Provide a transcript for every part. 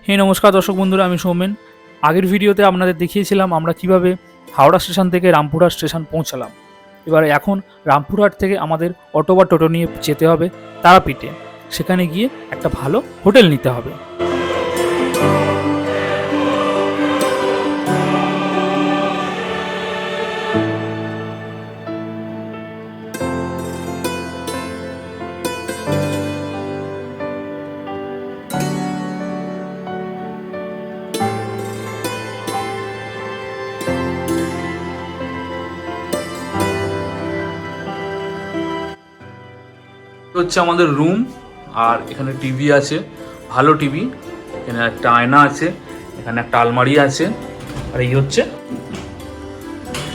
হে নমস্কার দর্শক বন্ধুরা, আমি সৌমেন। আগের ভিডিওতে আপনাদের দেখিয়েছিলাম আমরা কিভাবে হাওড়া স্টেশন থেকে রামপুরহাট স্টেশন পৌঁছালাম। এবারে এখন রামপুরহাট থেকে আমাদের অটো বা টোটো নিয়ে যেতে হবে তারাপীঠে। সেখানে গিয়ে একটা ভালো হোটেল নিতে হবে। হচ্ছে আমাদের রুম, আর এখানে টিভি আছে, ভালো টিভি। এখানে একটা আয়না আছে, এখানে একটা আলমারি আছে, আর এই হচ্ছে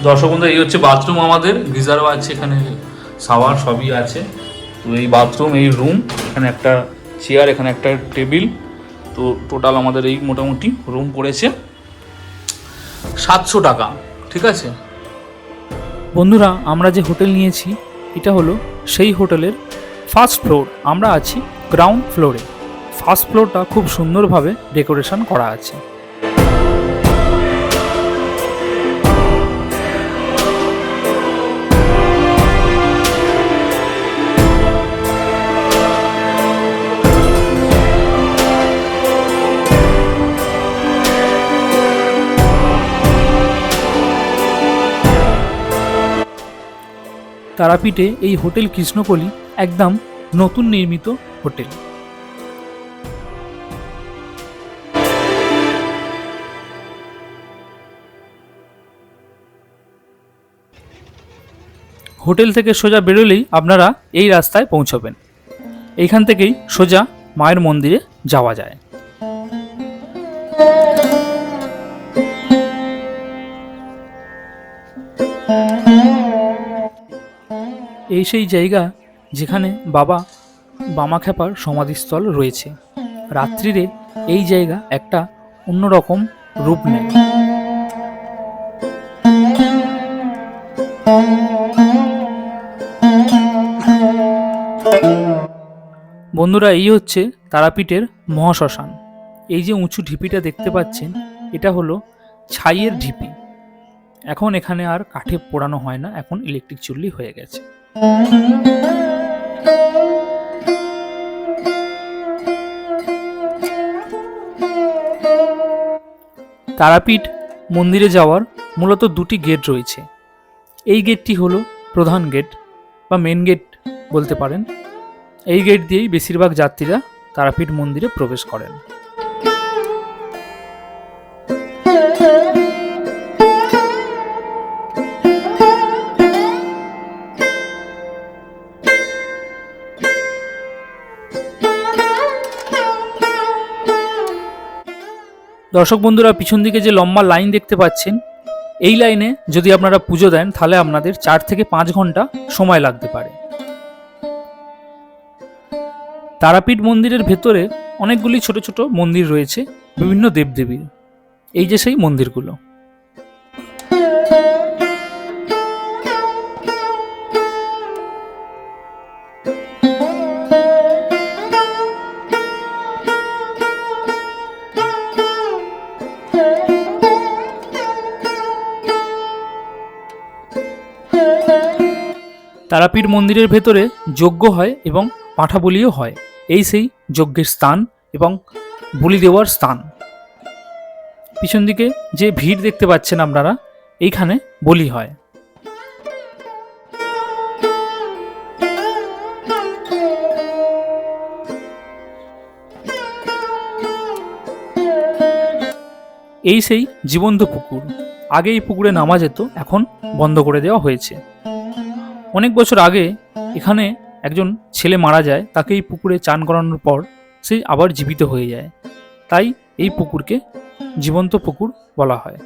দর্শক বন্ধু, এই হচ্ছে বাথরুম। আমাদের গিজারও আছে, এখানে শাওয়ার সবই আছে। তো এই বাথরুম, এই রুম, এখানে একটা চেয়ার, এখানে একটা টেবিল। তো টোটাল আমাদের এই মোটামুটি রুম পড়েছে 700 টাকা। ঠিক আছে বন্ধুরা, আমরা যে হোটেল নিয়েছি এটা হলো সেই হোটেলের ফার্স্ট ফ্লোর। আমরা আছি গ্রাউন্ড ফ্লোরে। ফার্স্ট ফ্লোরটা খুব সুন্দরভাবে ডেকোরেশন করা আছে। তারাপীঠে এই হোটেল কৃষ্ণকলি একদম নতুন নির্মিত হোটেল। হোটেল থেকে সোজা বেরোলেই আপনারা এই রাস্তায় পৌঁছবেন। এইখান থেকেই সোজা মায়ের মন্দিরে যাওয়া যায়। এই সেই জায়গা যেখানে বাবা বামাখ্যাপার সমাধিস্থল রয়েছে। রাত্রিরে এই জায়গা একটা অন্যরকম রূপ নেয়। বন্ধুরা, এই হচ্ছে তারাপীঠের মহাশ্মশান। এই যে উঁচু ঢিপিটা দেখতে পাচ্ছেন, এটা হলো ছাইয়ের ঢিপি। এখন এখানে আর কাঠে পোড়ানো হয় না, এখন ইলেকট্রিক চুল্লি হয়ে গেছে। তারাপীঠ মন্দিরে যাওয়ার মূলত দুটি গেট রয়েছে। এই গেটটি হলো প্রধান গেট বা মেন গেট বলতে পারেন। এই গেট দিয়েই বেশিরভাগ যাত্রীরা তারাপীঠ মন্দিরে প্রবেশ করেন। দর্শক বন্ধুরা, পিছন দিকে যে লম্বা লাইন দেখতে পাচ্ছেন, এই লাইনে যদি আপনারা পুজো দেন তাহলে আপনাদের 4 থেকে 5 ঘন্টা সময় লাগতে পারে। তারাপীঠ মন্দিরের ভেতরে অনেকগুলি ছোট ছোট মন্দির রয়েছে, বিভিন্ন দেবদেবীর। এই যে সেই মন্দিরগুলো। তারাপীঠ মন্দিরের ভেতরে যজ্ঞ হয় এবং পাঁঠা বলিও হয়। এই সেই যজ্ঞের স্থান এবং বলি দেওয়ার স্থান। পিছন দিকে যে ভিড় দেখতে পাচ্ছেন আপনারা, এইখানে বলি হয়। এই সেই জীবন্ত পুকুর। আগে এই পুকুরে নামা যেত, এখন বন্ধ করে দেওয়া হয়েছে। অনেক বছর আগে এখানে একজন ছেলে মারা যায়, তাকে এই পুকুরে চান করানোর পর সে আবার জীবিত হয়ে যায়। তাই এই পুকুরকে জীবন্ত পুকুর বলা হয়।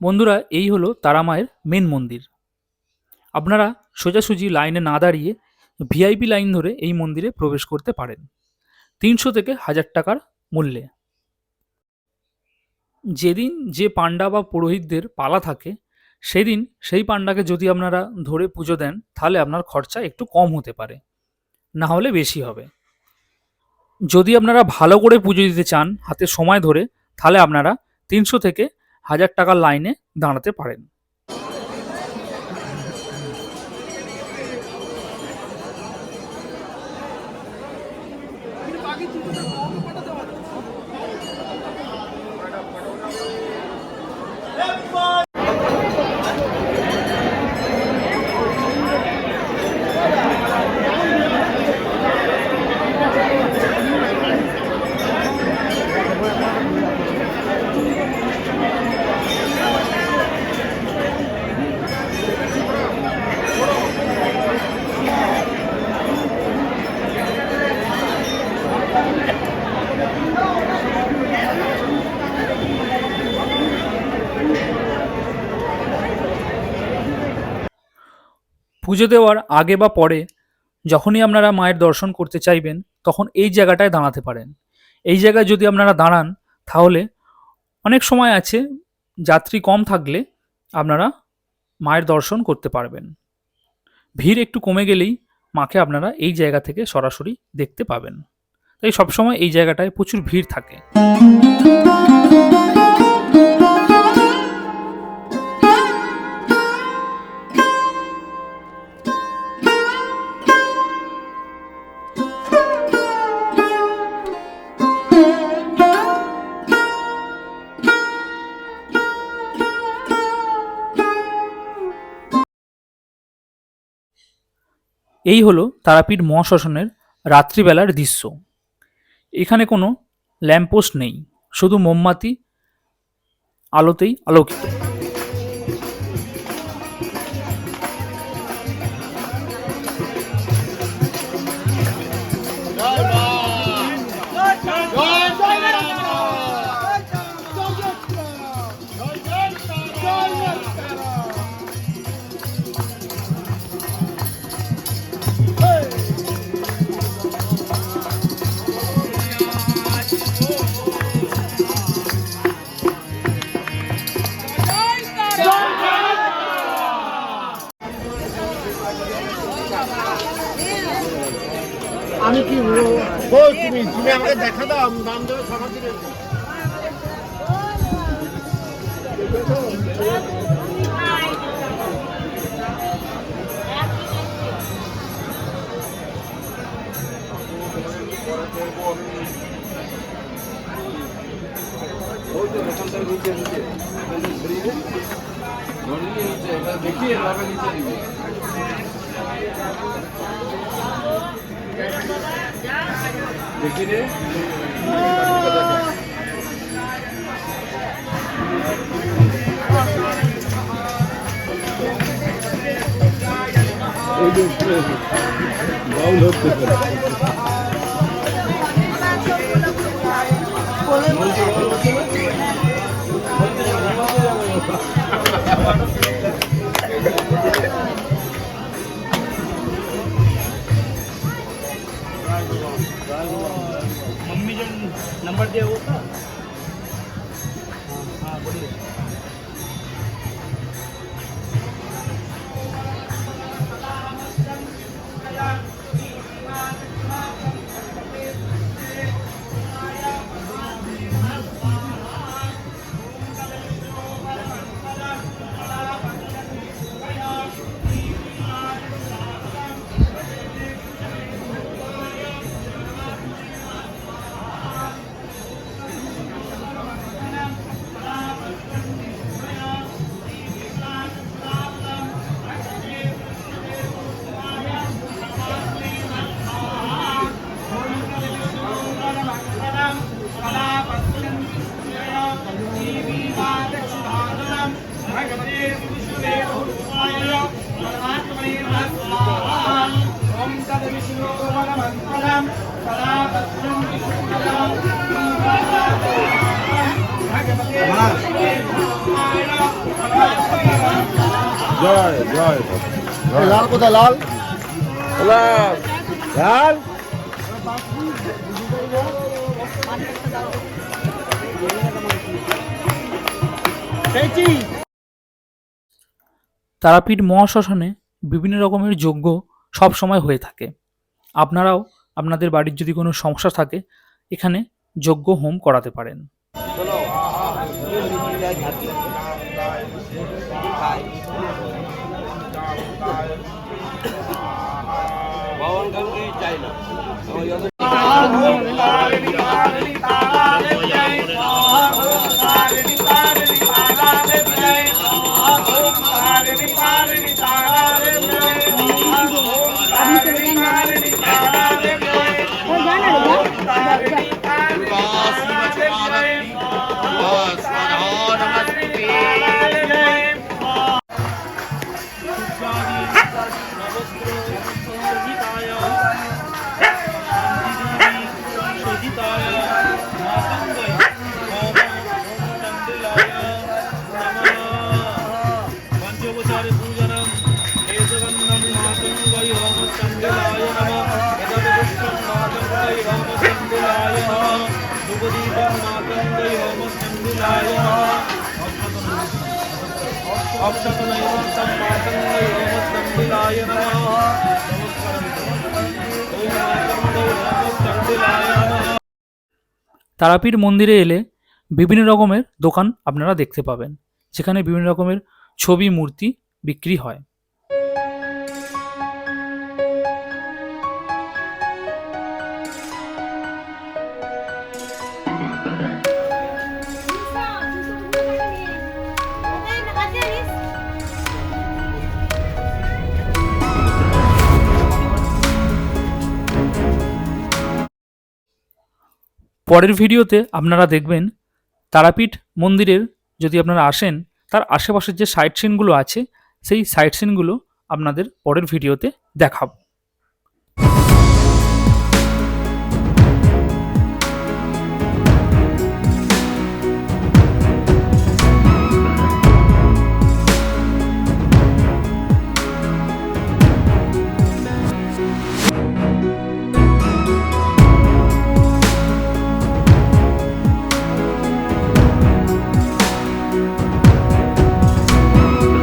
বন্ধুরা, এই হলো তারা মায়ের মেন মন্দির। আপনারা সোজাসুজি লাইনে না দাঁড়িয়ে ভিআইপি লাইন ধরে এই মন্দিরে প্রবেশ করতে পারেন 300 থেকে 1000 টাকার মূল্যে। যেদিন যে পাণ্ডা বা পুরোহিতদের পালা থাকে সেদিন সেই পাণ্ডাকে যদি আপনারা ধরে পুজো দেন তাহলে আপনার খরচা একটু কম হতে পারে, না হলে বেশি হবে। যদি আপনারা ভালো করে পুজো দিতে চান হাতে সময় ধরে, তাহলে আপনারা 300 থেকে 1000 টাকার লাইনে দাঁড়াতে পারেন। পুজো দেওয়ার আগে বা পরে যখনই আপনারা মায়ের দর্শন করতে চাইবেন তখন এই জায়গাটায় দাঁড়াতে পারেন। এই জায়গায় যদি আপনারা দাঁড়ান তাহলে অনেক সময় আছে যাত্রী কম থাকলে আপনারা মায়ের দর্শন করতে পারবেন। ভিড় একটু কমে গেলেই মাকে আপনারা এই জায়গা থেকে সরাসরি দেখতে পাবেন। তাই সবসময় এই জায়গাটায় প্রচুর ভিড় থাকে। এই হলো তারাপীঠ মহাশ্মশানের রাত্রিবেলার দৃশ্য। এখানে কোনো ল্যাম্পপোস্ট নেই, শুধু মোমবাতি আলোতেই আলোকিত। আমি কি তুমি আমাকে দেখা দাও, আমি দাম দেবে সকাল থেকে। দেখিয়ে দেখি রে বাউল হচ্ছে मम्मी जो नंबर दिया वो था। हाँ बोलिए। জয় জয়। লাল কোথায়? লাল সালাম লাল তারাপীঠ মহাশ্মশানে বিভিন্ন রকমের যজ্ঞ সব সময় হয়ে থাকে। আপনারাও আপনাদের বাড়ির যদি কোনো সমস্যা থাকে এখানে যজ্ঞ হোম করাতে পারেন। তারাপীঠ মন্দিরে এলে বিভিন্ন রকমের দোকান আপনারা দেখতে পাবেন, যেখানে বিভিন্ন রকমের ছবি মূর্তি বিক্রি হয়। পরের ভিডিওতে আপনারা দেখবেন তারাপীঠ মন্দিরের যদি আপনারা আসেন তার আশেপাশের যে সাইট সিনগুলো আছে সেই সাইট সিনগুলো আপনাদের পরের ভিডিওতে দেখাবো।